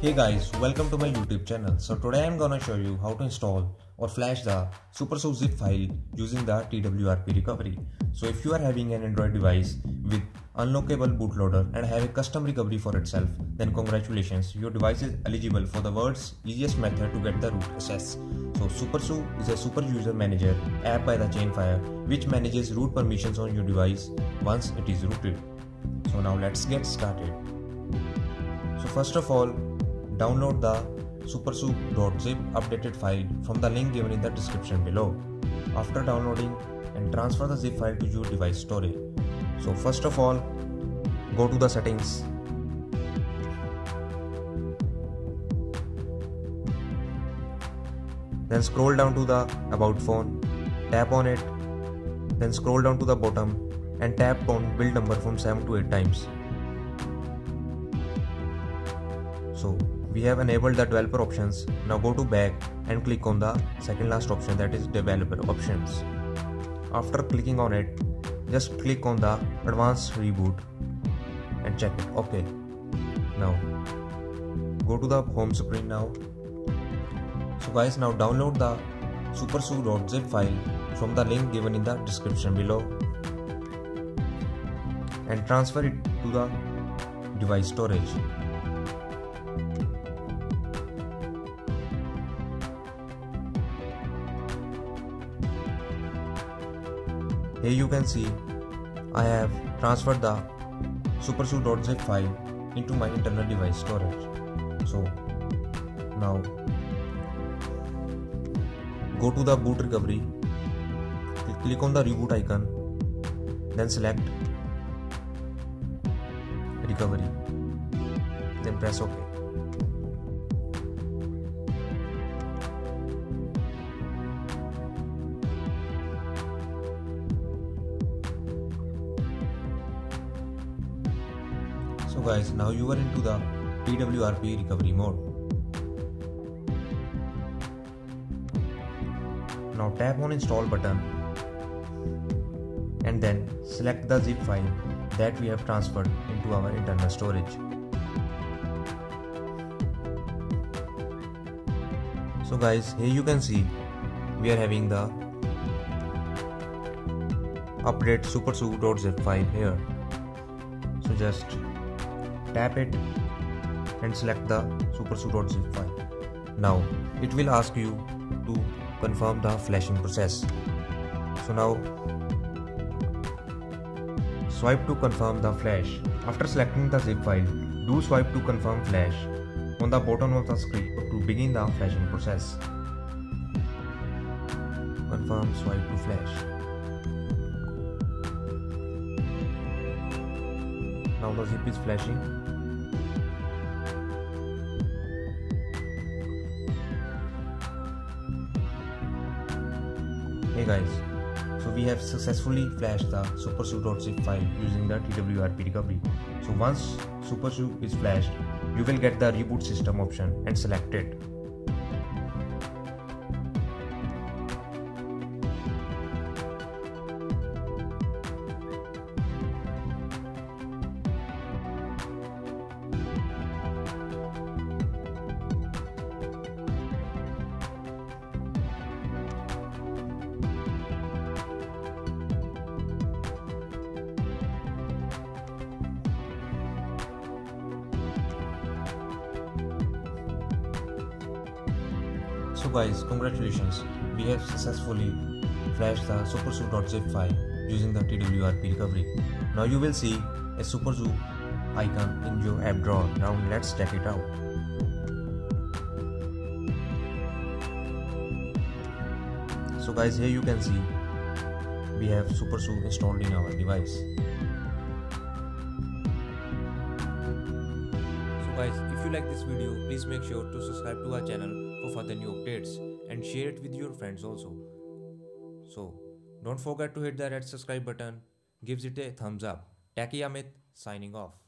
Hey guys, welcome to my YouTube channel. So today I'm gonna show you how to install or flash the SuperSU zip file using the TWRP recovery. So if you are having an Android device with unlockable bootloader and have a custom recovery for itself, then congratulations, your device is eligible for the world's easiest method to get the root access. So SuperSU is a super user manager app by the Chainfire which manages root permissions on your device once it is rooted. So now let's get started. So first of all, download the supersu.zip updated file from the link given in the description below. After downloading, and transfer the zip file to your device storage. So first of all, go to the settings. Then scroll down to the about phone, tap on it, then scroll down to the bottom and tap on build number from 7 to 8 times. So we have enabled the developer options. Now go to back and click on the second last option, that is developer options. After clicking on it, just click on the advanced reboot and check it. Okay. Now go to the home screen now. So guys, now download the supersu.zip file from the link given in the description below and transfer it to the device storage. Here you can see I have transferred the supersu.zip file into my internal device storage. So now go to the boot recovery, click on the reboot icon, then select recovery, then press OK. So guys, now you are into the TWRP recovery mode. Now tap on install button and then select the zip file that we have transferred into our internal storage. So guys, here you can see we are having the update supersu.zip file here. So just tap it and select the supersu.zip file. Now it will ask you to confirm the flashing process. So now swipe to confirm the flash. After selecting the zip file, do swipe to confirm flash on the bottom of the screen to begin the flashing process. Confirm, swipe to flash. Now the zip is flashing. Hey guys, so we have successfully flashed the supersu.zip file using the TWRP recovery. So once supersu is flashed, you will get the reboot system option and select it. So guys, congratulations, we have successfully flashed the supersu.zip file using the TWRP recovery. Now you will see a supersu icon in your app drawer. Now let's check it out. So guys, here you can see we have supersu installed in our device. So guys, if you like this video, please make sure to subscribe to our channel for further new updates and share it with your friends also. So don't forget to hit the red subscribe button, gives it a thumbs up. Taki Amit signing off.